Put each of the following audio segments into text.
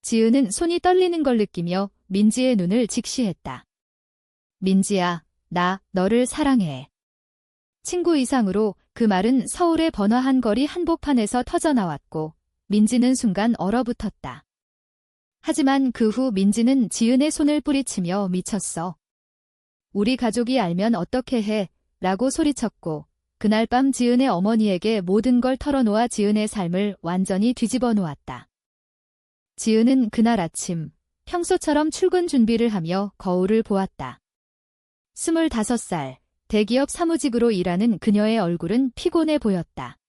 지은은 손이 떨리는 걸 느끼며 민지의 눈을 직시했다. 민지야, 나 너를 사랑해. 친구 이상으로 그 말은 서울의 번화한 거리 한복판에서 터져나왔고 민지는 순간 얼어붙었다. 하지만 그 후 민지는 지은의 손을 뿌리치며 미쳤어. 우리 가족이 알면 어떻게 해? 라고 소리쳤고 그날 밤 지은의 어머니에게 모든 걸 털어놓아 지은의 삶을 완전히 뒤집어 놓았다. 지은은 그날 아침 평소처럼 출근 준비를 하며 거울을 보았다. 25살, 대기업 사무직으로 일하는 그녀의 얼굴은 피곤해 보였다.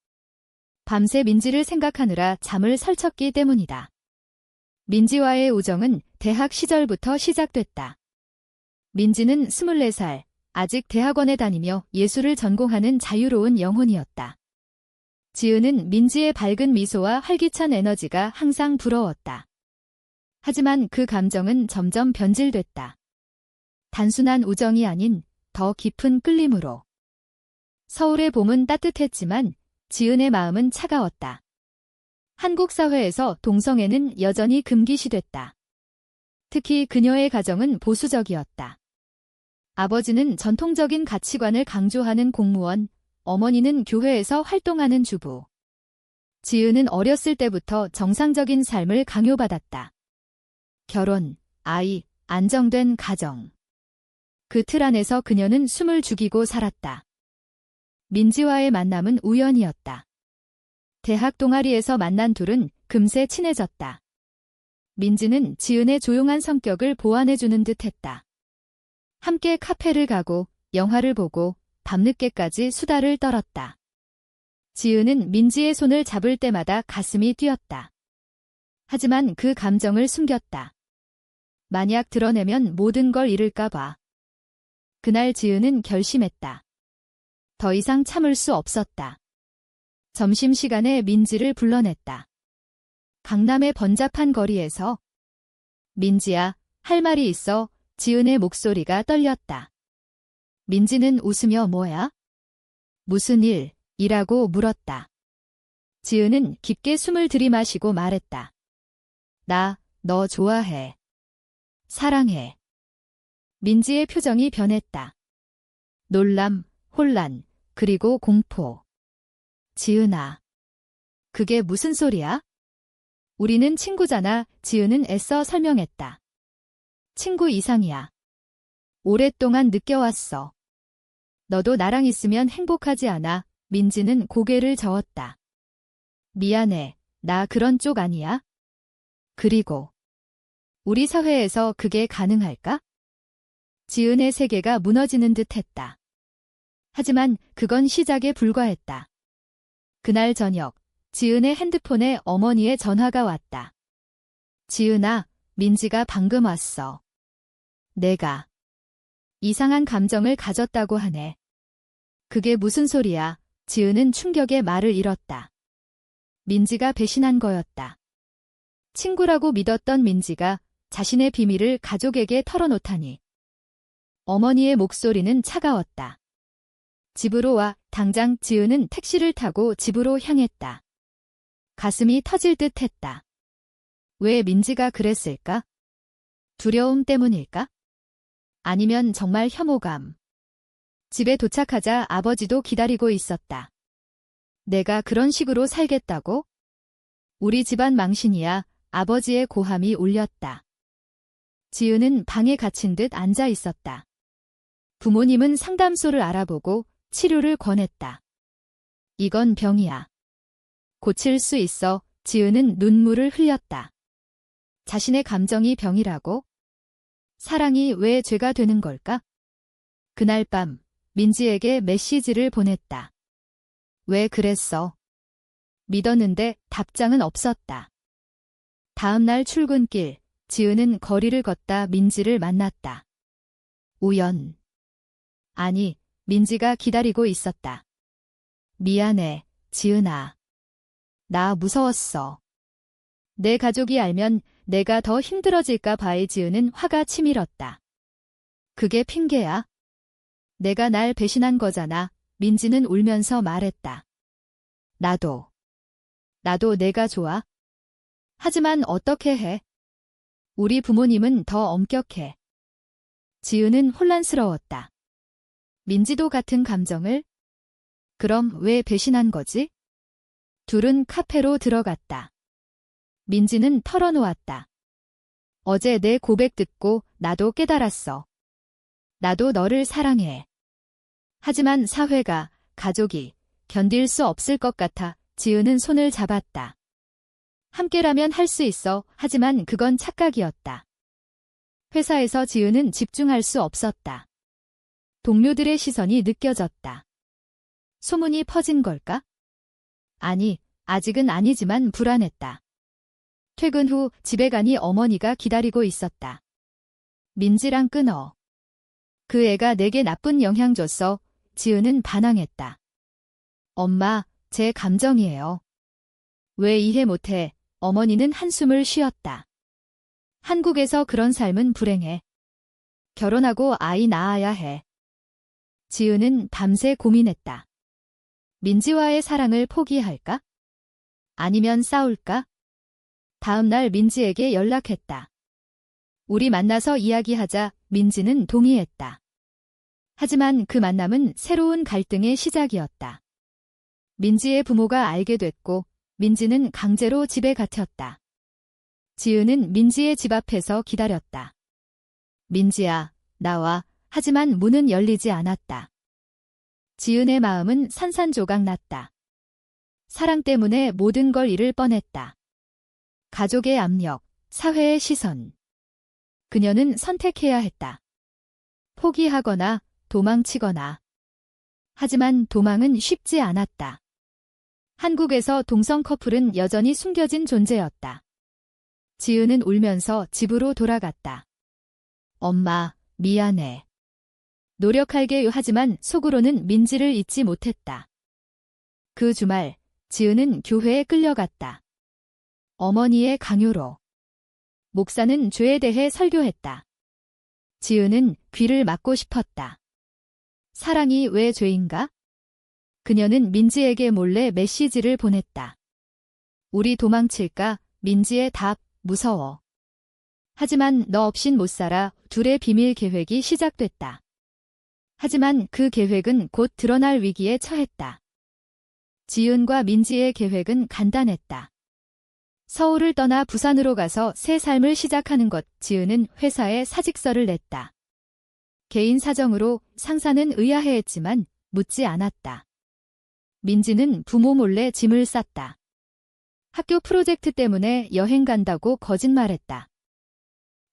밤새 민지를 생각하느라 잠을 설쳤기 때문이다. 민지와의 우정은 대학 시절부터 시작됐다. 민지는 24살, 아직 대학원에 다니며 예술을 전공하는 자유로운 영혼이었다. 지은은 민지의 밝은 미소와 활기찬 에너지가 항상 부러웠다. 하지만 그 감정은 점점 변질됐다. 단순한 우정이 아닌 더 깊은 끌림으로. 서울의 봄은 따뜻했지만 지은의 마음은 차가웠다. 한국 사회에서 동성애는 여전히 금기시됐다. 특히 그녀의 가정은 보수적이었다. 아버지는 전통적인 가치관을 강조하는 공무원, 어머니는 교회에서 활동하는 주부. 지은은 어렸을 때부터 정상적인 삶을 강요받았다. 결혼, 아이, 안정된 가정. 그 틀 안에서 그녀는 숨을 죽이고 살았다. 민지와의 만남은 우연이었다. 대학 동아리에서 만난 둘은 금세 친해졌다. 민지는 지은의 조용한 성격을 보완해주는 듯했다. 함께 카페를 가고 영화를 보고 밤늦게까지 수다를 떨었다. 지은은 민지의 손을 잡을 때마다 가슴이 뛰었다. 하지만 그 감정을 숨겼다. 만약 드러내면 모든 걸 잃을까 봐. 그날 지은은 결심했다. 더 이상 참을 수 없었다. 점심시간에 민지를 불러냈다. 강남의 번잡한 거리에서 민지야, 할 말이 있어. 지은의 목소리가 떨렸다. 민지는 웃으며 뭐야? 무슨 일이라고 물었다. 지은은 깊게 숨을 들이마시고 말했다. 나, 너 좋아해. 사랑해. 민지의 표정이 변했다. 놀람, 혼란, 그리고 공포. 지은아. 그게 무슨 소리야? 우리는 친구잖아. 지은은 애써 설명했다. 친구 이상이야. 오랫동안 느껴왔어. 너도 나랑 있으면 행복하지 않아. 민지는 고개를 저었다. 미안해. 나 그런 쪽 아니야. 그리고 우리 사회에서 그게 가능할까? 지은의 세계가 무너지는 듯했다. 하지만 그건 시작에 불과했다. 그날 저녁, 지은의 핸드폰에 어머니의 전화가 왔다. 지은아, 민지가 방금 왔어. 내가 이상한 감정을 가졌다고 하네. 그게 무슨 소리야? 지은은 충격에 말을 잃었다. 민지가 배신한 거였다. 친구라고 믿었던 민지가 자신의 비밀을 가족에게 털어놓다니. 어머니의 목소리는 차가웠다. 집으로 와. 당장. 지은은 택시를 타고 집으로 향했다. 가슴이 터질 듯 했다. 왜 민지가 그랬을까? 두려움 때문일까? 아니면 정말 혐오감. 집에 도착하자 아버지도 기다리고 있었다. 내가 그런 식으로 살겠다고? 우리 집안 망신이야. 아버지의 고함이 울렸다. 지은은 방에 갇힌 듯 앉아 있었다. 부모님은 상담소를 알아보고 치료를 권했다. 이건 병이야. 고칠 수 있어. 지은은 눈물을 흘렸다. 자신의 감정이 병이라고? 사랑이 왜 죄가 되는 걸까? 그날 밤 민지에게 메시지를 보냈다. 왜 그랬어? 믿었는데 답장은 없었다. 다음 날 출근길, 지은은 거리를 걷다 민지를 만났다. 우연. 아니, 민지가 기다리고 있었다. 미안해, 지은아. 나 무서웠어. 내 가족이 알면 내가 더 힘들어질까 봐에. 지은은 화가 치밀었다. 그게 핑계야? 내가 날 배신한 거잖아. 민지는 울면서 말했다. 나도 내가 좋아. 하지만 어떻게 해? 우리 부모님은 더 엄격해. 지은은 혼란스러웠다. 민지도 같은 감정을? 그럼 왜 배신한 거지? 둘은 카페로 들어갔다. 민지는 털어놓았다. 어제 내 고백 듣고 나도 깨달았어. 나도 너를 사랑해. 하지만 사회가, 가족이 견딜 수 없을 것 같아. 지은은 손을 잡았다. 함께라면 할 수 있어. 하지만 그건 착각이었다. 회사에서 지은은 집중할 수 없었다. 동료들의 시선이 느껴졌다. 소문이 퍼진 걸까? 아니, 아직은 아니지만 불안했다. 퇴근 후 집에 가니 어머니가 기다리고 있었다. 민지랑 끊어. 그 애가 내게 나쁜 영향 줬어. 지은은 반항했다. 엄마, 제 감정이에요. 왜 이해 못해? 어머니는 한숨을 쉬었다. 한국에서 그런 삶은 불행해. 결혼하고 아이 낳아야 해. 지은은 밤새 고민했다. 민지와의 사랑을 포기할까? 아니면 싸울까? 다음 날 민지에게 연락했다. 우리 만나서 이야기하자. 민지는 동의했다. 하지만 그 만남은 새로운 갈등의 시작이었다. 민지의 부모가 알게 됐고 민지는 강제로 집에 갇혔다. 지은은 민지의 집 앞에서 기다렸다. 민지야, 나와. 하지만 문은 열리지 않았다. 지은의 마음은 산산조각 났다. 사랑 때문에 모든 걸 잃을 뻔했다. 가족의 압력, 사회의 시선. 그녀는 선택해야 했다. 포기하거나 도망치거나. 하지만 도망은 쉽지 않았다. 한국에서 동성 커플은 여전히 숨겨진 존재였다. 지은은 울면서 집으로 돌아갔다. 엄마, 미안해. 노력할게요. 하지만 속으로는 민지를 잊지 못했다. 그 주말, 지은은 교회에 끌려갔다. 어머니의 강요로. 목사는 죄에 대해 설교했다. 지은은 귀를 막고 싶었다. 사랑이 왜 죄인가? 그녀는 민지에게 몰래 메시지를 보냈다. 우리 도망칠까? 민지의 답, 무서워. 하지만 너 없인 못 살아. 둘의 비밀 계획이 시작됐다. 하지만 그 계획은 곧 드러날 위기에 처했다. 지은과 민지의 계획은 간단했다. 서울을 떠나 부산으로 가서 새 삶을 시작하는 것. 지은은 회사에 사직서를 냈다. 개인 사정으로 상사는 의아해했지만 묻지 않았다. 민지는 부모 몰래 짐을 쌌다. 학교 프로젝트 때문에 여행 간다고 거짓말했다.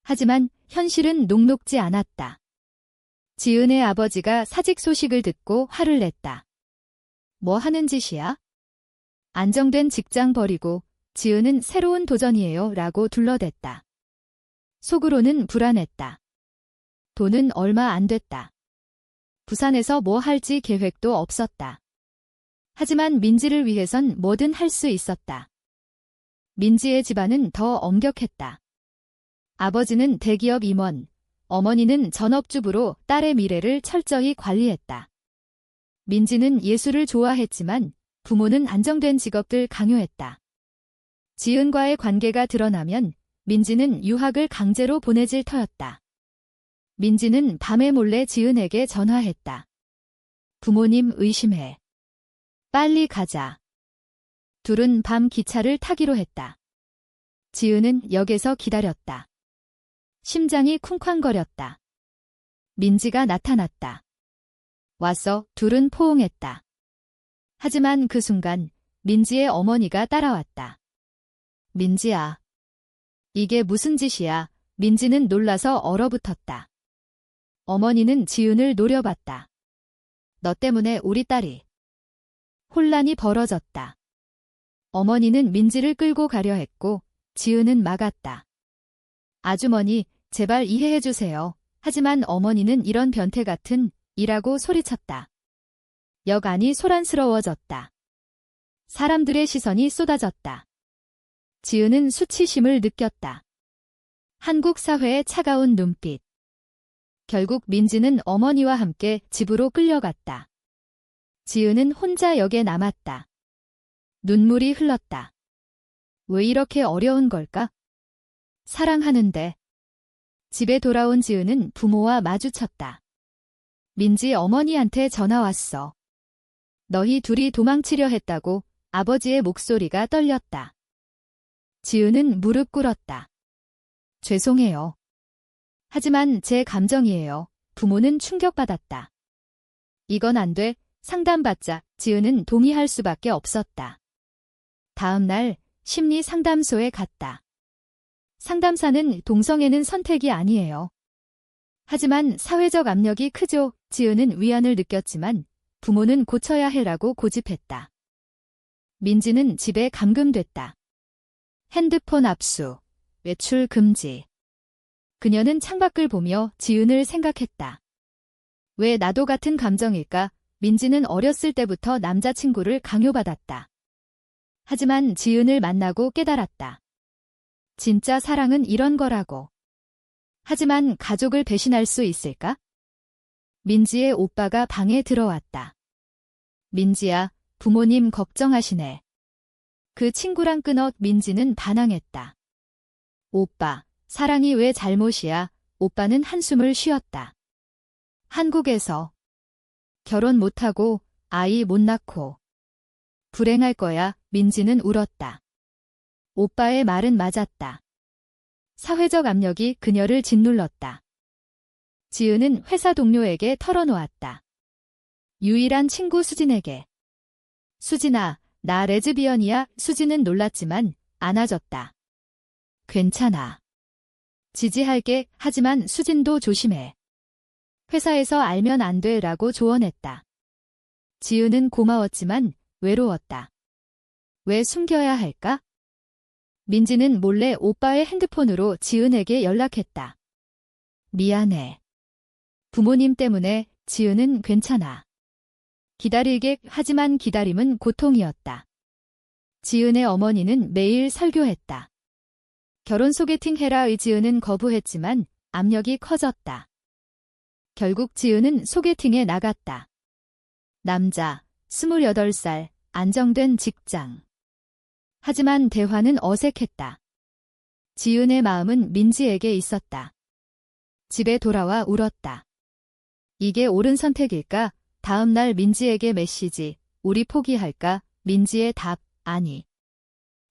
하지만 현실은 녹록지 않았다. 지은의 아버지가 사직 소식을 듣고 화를 냈다. 뭐 하는 짓이야? 안정된 직장 버리고 지은은 새로운 도전이에요 라고 둘러댔다. 속으로는 불안했다. 돈은 얼마 안 됐다. 부산에서 뭐 할지 계획도 없었다. 하지만 민지를 위해선 뭐든 할 수 있었다. 민지의 집안은 더 엄격했다. 아버지는 대기업 임원, 어머니는 전업주부로 딸의 미래를 철저히 관리했다. 민지는 예술을 좋아했지만 부모는 안정된 직업들 강요했다. 지은과의 관계가 드러나면 민지는 유학을 강제로 보내질 터였다. 민지는 밤에 몰래 지은에게 전화했다. 부모님 의심해. 빨리 가자. 둘은 밤 기차를 타기로 했다. 지은은 역에서 기다렸다. 심장이 쿵쾅거렸다. 민지가 나타났다. 왔어. 둘은 포옹했다. 하지만 그 순간 민지의 어머니가 따라왔다. 민지야. 이게 무슨 짓이야? 민지는 놀라서 얼어붙었다. 어머니는 지은을 노려봤다. 너 때문에 우리 딸이. 혼란이 벌어졌다. 어머니는 민지를 끌고 가려 했고 지은은 막았다. 아주머니, 제발 이해해주세요. 하지만 어머니는 이런 변태 같은 이라고 소리쳤다. 역 안이 소란스러워졌다. 사람들의 시선이 쏟아졌다. 지은은 수치심을 느꼈다. 한국 사회의 차가운 눈빛. 결국 민지는 어머니와 함께 집으로 끌려갔다. 지은은 혼자 역에 남았다. 눈물이 흘렀다. 왜 이렇게 어려운 걸까? 사랑하는데. 집에 돌아온 지은은 부모와 마주쳤다. 민지 어머니한테 전화 왔어. 너희 둘이 도망치려 했다고. 아버지의 목소리가 떨렸다. 지은은 무릎 꿇었다. 죄송해요. 하지만 제 감정이에요. 부모는 충격받았다. 이건 안 돼. 상담받자. 지은은 동의할 수밖에 없었다. 다음 날 심리 상담소에 갔다. 상담사는 동성애는 선택이 아니에요. 하지만 사회적 압력이 크죠. 지은은 위안을 느꼈지만 부모는 고쳐야 해라고 고집했다. 민지는 집에 감금됐다. 핸드폰 압수, 외출 금지. 그녀는 창밖을 보며 지은을 생각했다. 왜 나도 같은 감정일까? 민지는 어렸을 때부터 남자친구를 강요받았다. 하지만 지은을 만나고 깨달았다. 진짜 사랑은 이런 거라고. 하지만 가족을 배신할 수 있을까? 민지의 오빠가 방에 들어왔다. 민지야, 부모님 걱정하시네. 그 친구랑 끊어. 민지는 반항했다. 오빠, 사랑이 왜 잘못이야? 오빠는 한숨을 쉬었다. 한국에서 결혼 못하고 아이 못 낳고 불행할 거야. 민지는 울었다. 오빠의 말은 맞았다. 사회적 압력이 그녀를 짓눌렀다. 지은은 회사 동료에게 털어놓았다. 유일한 친구 수진에게. 수진아, 나 레즈비언이야. 수진은 놀랐지만 안아줬다. 괜찮아. 지지할게. 하지만 수진도 조심해. 회사에서 알면 안 돼 라고 조언했다. 지은은 고마웠지만 외로웠다. 왜 숨겨야 할까? 민지는 몰래 오빠의 핸드폰으로 지은에게 연락했다. 미안해. 부모님 때문에. 지은은 괜찮아. 기다리게. 하지만 기다림은 고통이었다. 지은의 어머니는 매일 설교했다. 결혼 소개팅 해라. 지은은 거부했지만 압력이 커졌다. 결국 지은은 소개팅에 나갔다. 남자, 28살, 안정된 직장. 하지만 대화는 어색했다. 지은의 마음은 민지에게 있었다. 집에 돌아와 울었다. 이게 옳은 선택일까? 다음 날 민지에게 메시지. 우리 포기할까? 민지의 답, 아니.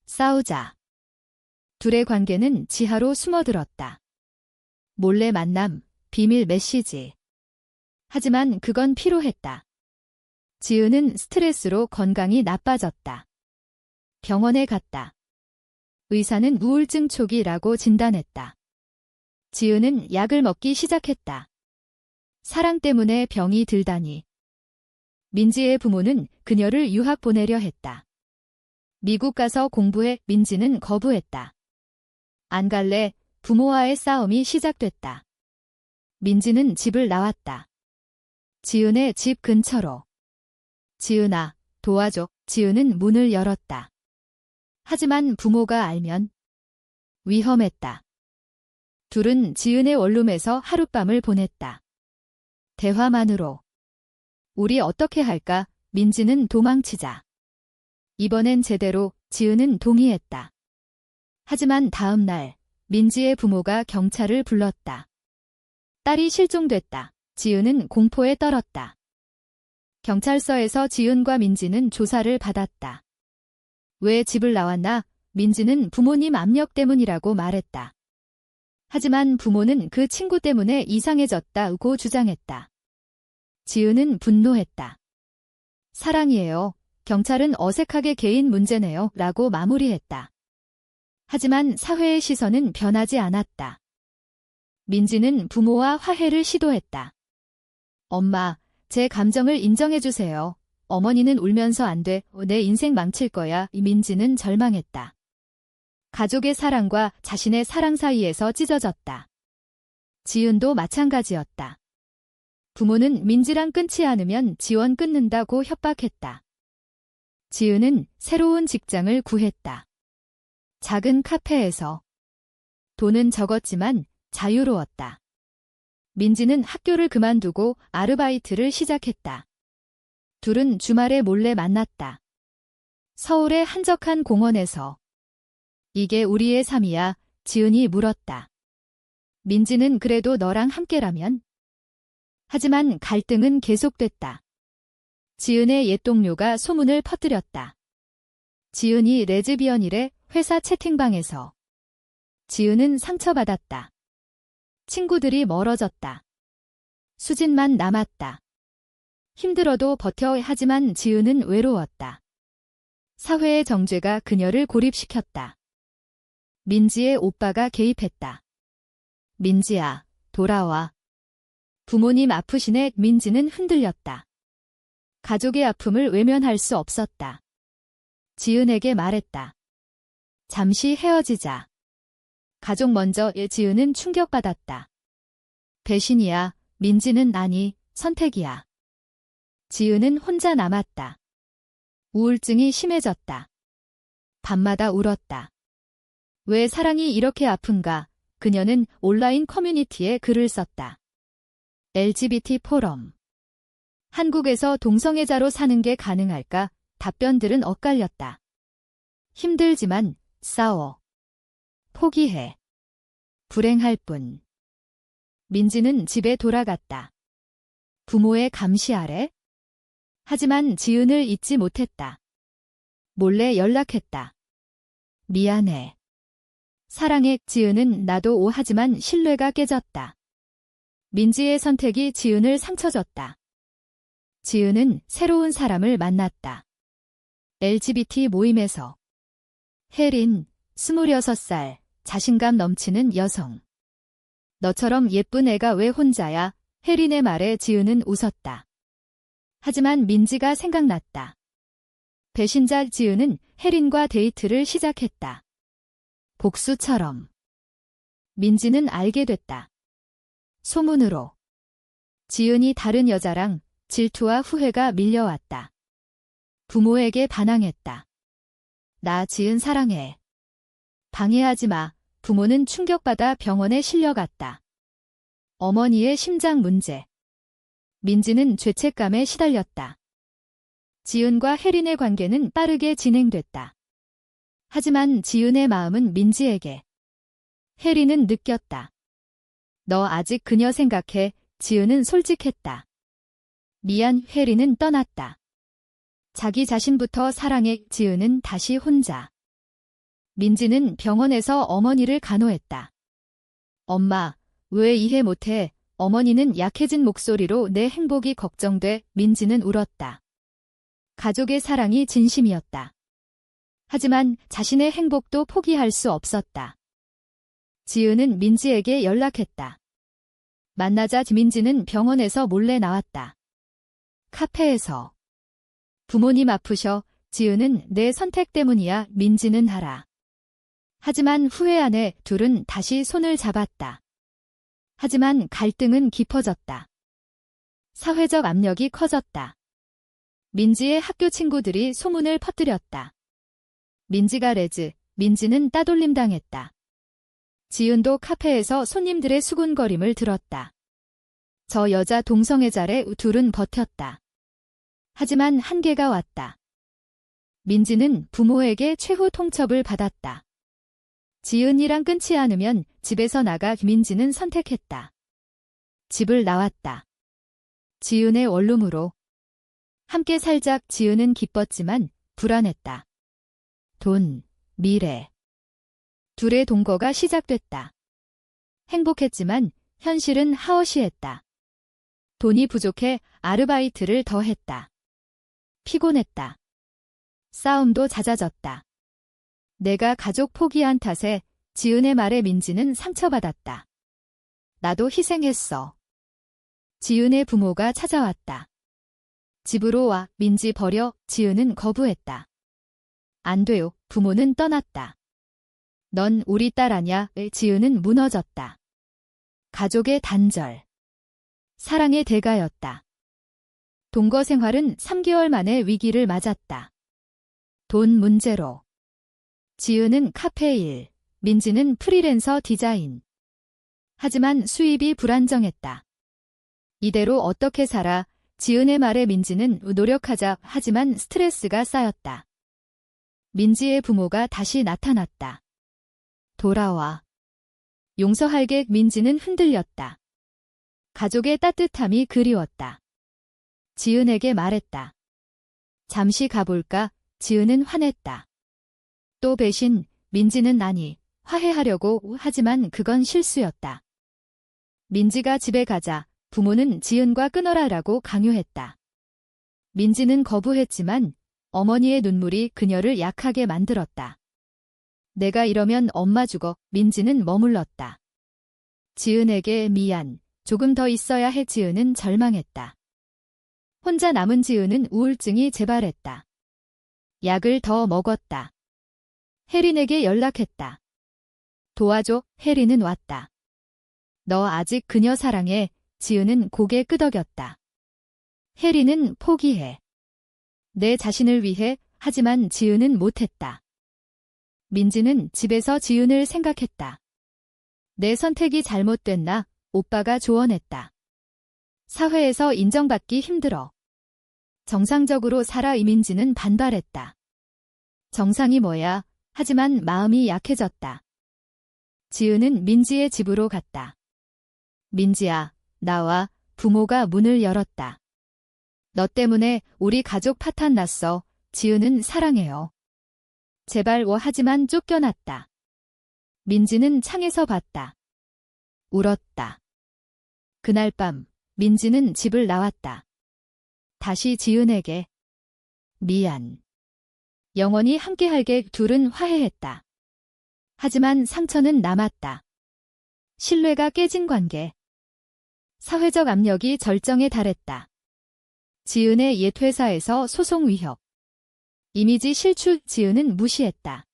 싸우자. 둘의 관계는 지하로 숨어들었다. 몰래 만남, 비밀 메시지. 하지만 그건 피로했다. 지은은 스트레스로 건강이 나빠졌다. 병원에 갔다. 의사는 우울증 초기라고 진단했다. 지은은 약을 먹기 시작했다. 사랑 때문에 병이 들다니. 민지의 부모는 그녀를 유학 보내려 했다. 미국 가서 공부해. 민지는 거부했다. 안 갈래. 부모와의 싸움이 시작됐다. 민지는 집을 나왔다. 지은의 집 근처로. 지은아, 도와줘. 지은은 문을 열었다. 하지만 부모가 알면 위험했다. 둘은 지은의 원룸에서 하룻밤을 보냈다. 대화만으로. 우리 어떻게 할까? 민지는 도망치자. 이번엔 제대로. 지은은 동의했다. 하지만 다음 날 민지의 부모가 경찰을 불렀다. 딸이 실종됐다. 지은은 공포에 떨었다. 경찰서에서 지은과 민지는 조사를 받았다. 왜 집을 나왔나? 민지는 부모님 압력 때문이라고 말했다. 하지만 부모는 그 친구 때문에 이상해졌다고 주장했다. 지은은 분노했다. 사랑이에요. 경찰은 어색하게 개인 문제네요. 라고 마무리했다. 하지만 사회의 시선은 변하지 않았다. 민지는 부모와 화해를 시도했다. 엄마, 제 감정을 인정해주세요. 어머니는 울면서 안 돼. 내 인생 망칠 거야. 민지는 절망했다. 가족의 사랑과 자신의 사랑 사이에서 찢어졌다. 지은도 마찬가지였다. 부모는 민지랑 끊지 않으면 지원 끊는다고 협박했다. 지은은 새로운 직장을 구했다. 작은 카페에서. 돈은 적었지만 자유로웠다. 민지는 학교를 그만두고 아르바이트를 시작했다. 둘은 주말에 몰래 만났다. 서울의 한적한 공원에서. 이게 우리의 삶이야. 지은이 물었다. 민지는 그래도 너랑 함께라면. 하지만 갈등은 계속됐다. 지은의 옛 동료가 소문을 퍼뜨렸다. 지은이 레즈비언이래. 회사 채팅방에서. 지은은 상처받았다. 친구들이 멀어졌다. 수진만 남았다. 힘들어도 버텨. 하지만 지은은 외로웠다. 사회의 정죄가 그녀를 고립시켰다. 민지의 오빠가 개입했다. 민지야, 돌아와. 부모님 아프시네. 민지는 흔들렸다. 가족의 아픔을 외면할 수 없었다. 지은에게 말했다. 잠시 헤어지자. 가족 먼저. 지은은 충격받았다. 배신이야. 민지는 아니, 선택이야. 지은은 혼자 남았다. 우울증이 심해졌다. 밤마다 울었다. 왜 사랑이 이렇게 아픈가? 그녀는 온라인 커뮤니티에 글을 썼다. LGBT 포럼. 한국에서 동성애자로 사는 게 가능할까? 답변들은 엇갈렸다. 힘들지만 싸워. 포기해. 불행할 뿐. 민지는 집에 돌아갔다. 부모의 감시 아래. 하지만 지은을 잊지 못했다. 몰래 연락했다. 미안해. 사랑해. 지은은 나도 하지만 신뢰가 깨졌다. 민지의 선택이 지은을 상처 줬다. 지은은 새로운 사람을 만났다. LGBT 모임에서. 혜린, 26살, 자신감 넘치는 여성. 너처럼 예쁜 애가 왜 혼자야? 혜린의 말에 지은은 웃었다. 하지만 민지가 생각났다. 배신자. 지은은 혜린과 데이트를 시작했다. 복수처럼. 민지는 알게 됐다. 소문으로. 지은이 다른 여자랑. 질투와 후회가 밀려왔다. 부모에게 반항했다. 나 지은 사랑해. 방해하지 마. 부모는 충격받아 병원에 실려갔다. 어머니의 심장 문제. 민지는 죄책감에 시달렸다. 지은과 혜린의 관계는 빠르게 진행됐다. 하지만 지은의 마음은 민지에게. 혜린은 느꼈다. 너 아직 그녀 생각해. 지은은 솔직했다. 미안. 혜린은 떠났다. 자기 자신부터 사랑해. 지은은 다시 혼자. 민지는 병원에서 어머니를 간호했다. 엄마, 왜 이해 못해? 어머니는 약해진 목소리로 내 행복이 걱정돼. 민지는 울었다. 가족의 사랑이 진심이었다. 하지만 자신의 행복도 포기할 수 없었다. 지은은 민지에게 연락했다. 만나자. 민지는 병원에서 몰래 나왔다. 카페에서. 부모님 아프셔. 지은은 내 선택 때문이야. 민지는 하라. 하지만 후회 안에 둘은 다시 손을 잡았다. 하지만 갈등은 깊어졌다. 사회적 압력이 커졌다. 민지의 학교 친구들이 소문을 퍼뜨렸다. 민지가 레즈, 민지는 따돌림 당했다. 지은도 카페에서 손님들의 수군거림을 들었다. 저 여자 동성애자래. 둘은 버텼다. 하지만 한계가 왔다. 민지는 부모에게 최후 통첩을 받았다. 지은이랑 끊지 않으면 집에서 나가. 민지는 선택했다. 집을 나왔다. 지은의 원룸으로. 함께 살자. 지은은 기뻤지만 불안했다. 돈, 미래. 둘의 동거가 시작됐다. 행복했지만 현실은 하어시했다. 돈이 부족해 아르바이트를 더 했다. 피곤했다. 싸움도 잦아졌다. 내가 가족 포기한 탓에. 지은의 말에 민지는 상처받았다. 나도 희생했어. 지은의 부모가 찾아왔다. 집으로 와. 민지 버려. 지은은 거부했다. 안 돼요. 부모는 떠났다. 넌 우리 딸 아냐? 지은은 무너졌다. 가족의 단절. 사랑의 대가였다. 동거 생활은 3개월 만에 위기를 맞았다. 돈 문제로. 지은은 카페 일, 민지는 프리랜서 디자인. 하지만 수입이 불안정했다. 이대로 어떻게 살아? 지은의 말에 민지는 노력하자. 하지만 스트레스가 쌓였다. 민지의 부모가 다시 나타났다. 돌아와. 용서할게. 민지는 흔들렸다. 가족의 따뜻함이 그리웠다. 지은에게 말했다. 잠시 가볼까? 지은은 화냈다. 또 배신. 민지는 아니, 화해하려고 하지만 그건 실수였다. 민지가 집에 가자 부모는 지은과 끊어라라고 강요했다. 민지는 거부했지만 어머니의 눈물이 그녀를 약하게 만들었다. 내가 이러면 엄마 죽어. 민지는 머물렀다. 지은에게 미안. 조금 더 있어야 해. 지은은 절망했다. 혼자 남은 지은은 우울증이 재발했다. 약을 더 먹었다. 혜린에게 연락했다. 도와줘. 혜린은 왔다. 너 아직 그녀 사랑해. 지은은 고개 끄덕였다. 혜린은 포기해. 내 자신을 위해. 하지만 지은은 못했다. 민지는 집에서 지은을 생각했다. 내 선택이 잘못됐나? 오빠가 조언했다. 사회에서 인정받기 힘들어. 정상적으로 살아. 이민지는 반발했다. 정상이 뭐야? 하지만 마음이 약해졌다. 지은은 민지의 집으로 갔다. 민지야, 나와. 부모가 문을 열었다. 너 때문에 우리 가족 파탄 났어. 지은은 사랑해요. 제발 하지만 쫓겨났다. 민지는 창에서 봤다. 울었다. 그날 밤 민지는 집을 나왔다. 다시 지은에게 미안. 영원히 함께할게. 둘은 화해했다. 하지만 상처는 남았다. 신뢰가 깨진 관계. 사회적 압력이 절정에 달했다. 지은의 옛 회사에서 소송 위협. 이미지 실추. 지은은 무시했다.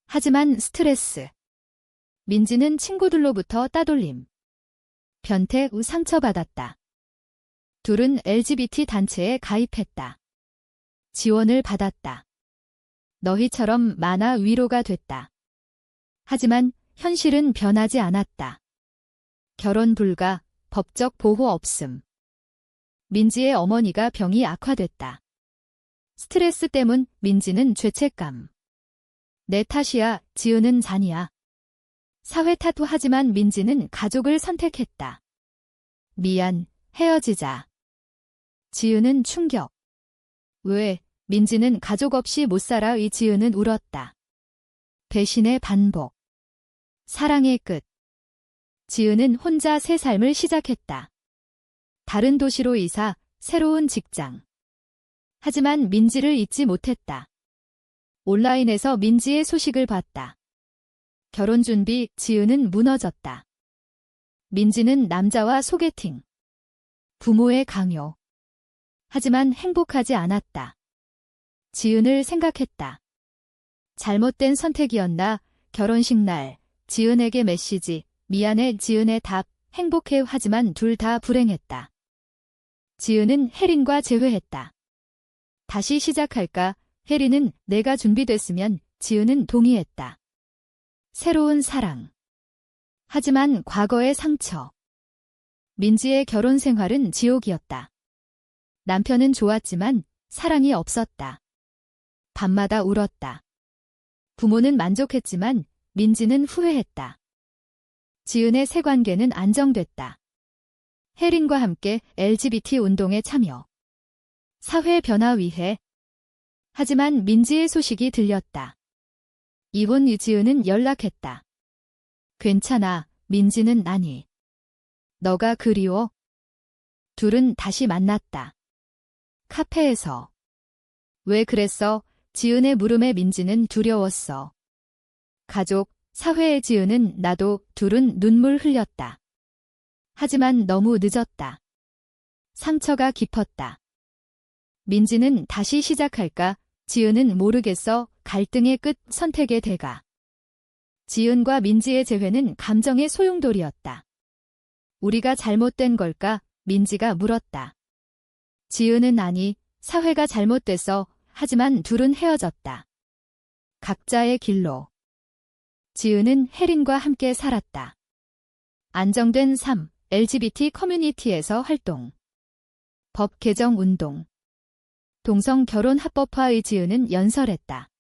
하지만 스트레스. 민지는 친구들로부터 따돌림. 변태 후 상처받았다. 둘은 LGBT 단체에 가입했다. 지원을 받았다. 너희처럼 많아. 위로가 됐다. 하지만 현실은 변하지 않았다. 결혼 불가. 법적 보호 없음. 민지의 어머니가 병이 악화됐다. 스트레스 때문. 민지는 죄책감. 내 탓이야. 지은은 잔이야. 사회 탓도. 하지만 민지는 가족을 선택했다. 미안. 헤어지자. 지은은 충격. 왜? 민지는 가족 없이 못 살아. 지은은 울었다. 배신의 반복. 사랑의 끝. 지은은 혼자 새 삶을 시작했다. 다른 도시로 이사, 새로운 직장. 하지만 민지를 잊지 못했다. 온라인에서 민지의 소식을 봤다. 결혼 준비. 지은은 무너졌다. 민지는 남자와 소개팅. 부모의 강요. 하지만 행복하지 않았다. 지은을 생각했다. 잘못된 선택이었나? 결혼식 날 지은에게 메시지. 미안해. 지은의 답. 행복해. 하지만 둘 다 불행했다. 지은은 혜린과 재회했다. 다시 시작할까? 혜린은 내가 준비됐으면. 지은은 동의했다. 새로운 사랑. 하지만 과거의 상처. 민지의 결혼 생활은 지옥이었다. 남편은 좋았지만 사랑이 없었다. 밤마다 울었다. 부모는 만족했지만 민지는 후회했다. 지은의 새 관계는 안정됐다. 혜린과 함께 LGBT 운동에 참여. 사회 변화 위해. 하지만 민지의 소식이 들렸다. 이혼. 지은은 연락했다. 괜찮아. 민지는 아니. 너가 그리워? 둘은 다시 만났다. 카페에서. 왜 그랬어? 지은의 물음에 민지는 두려웠어. 가족, 사회의. 지은은 나도. 둘은 눈물 흘렸다. 하지만 너무 늦었다. 상처가 깊었다. 민지는 다시 시작할까? 지은은 모르겠어. 갈등의 끝. 선택의 대가. 지은과 민지의 재회는 감정의 소용돌이였다. 우리가 잘못된 걸까? 민지가 물었다. 지은은 아니. 사회가 잘못됐어. 하지만 둘은 헤어졌다. 각자의 길로. 지은은 혜린과 함께 살았다. 안정된 삶. LGBT 커뮤니티에서 활동. 법 개정 운동. 동성 결혼 합법화의. 지은은 연설했다.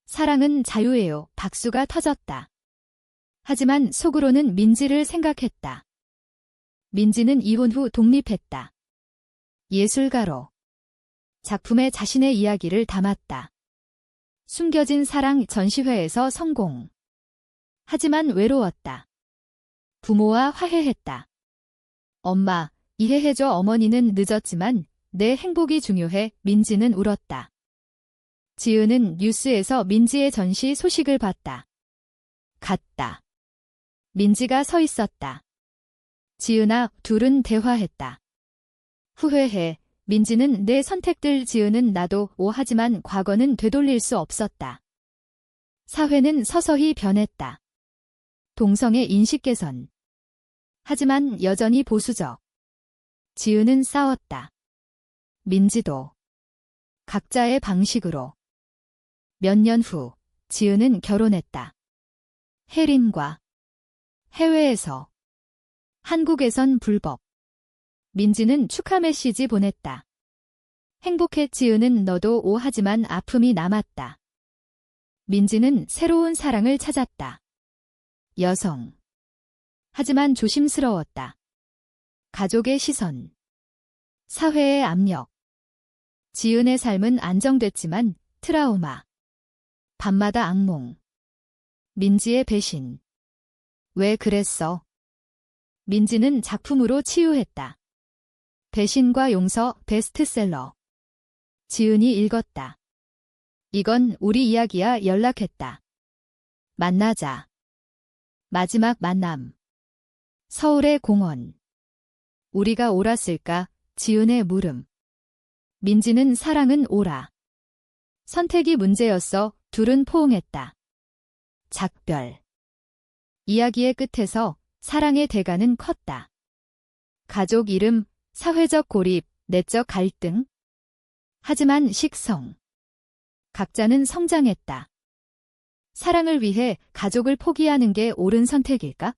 사랑은 자유예요. 박수가 터졌다. 하지만 속으로는 민지를 생각했다. 민지는 이혼 후 독립했다. 예술가로. 작품에 자신의 이야기를 담았다. 숨겨진 사랑 전시회에서 성공. 하지만 외로웠다. 부모와 화해했다. 엄마, 이해해줘. 어머니는 늦었지만 내 행복이 중요해. 민지는 울었다. 지은은 뉴스에서 민지의 전시 소식을 봤다. 갔다. 민지가 서 있었다. 지은아, 둘은 대화했다. 후회해. 민지는 내 선택들. 지은은 나도. 하지만 과거는 되돌릴 수 없었다. 사회는 서서히 변했다. 동성애 인식 개선. 하지만 여전히 보수적. 지은은 싸웠다. 민지도. 각자의 방식으로. 몇 년 후, 지은은 결혼했다. 혜린과. 해외에서. 한국에선 불법. 민지는 축하 메시지 보냈다. 행복해. 지은은 너도. 하지만 아픔이 남았다. 민지는 새로운 사랑을 찾았다. 여성. 하지만 조심스러웠다. 가족의 시선. 사회의 압력. 지은의 삶은 안정됐지만 트라우마. 밤마다 악몽. 민지의 배신. 왜 그랬어? 민지는 작품으로 치유했다. 배신과 용서 베스트셀러. 지은이 읽었다. 이건 우리 이야기야. 연락했다. 만나자. 마지막 만남. 서울의 공원. 우리가 옳았을까? 지은의 물음. 민지는 사랑은 옳아. 선택이 문제였어. 둘은 포옹했다. 작별. 이야기의 끝에서 사랑의 대가는 컸다. 가족 이름, 사회적 고립, 내적 갈등. 하지만 식성. 각자는 성장했다. 사랑을 위해 가족을 포기하는 게 옳은 선택일까?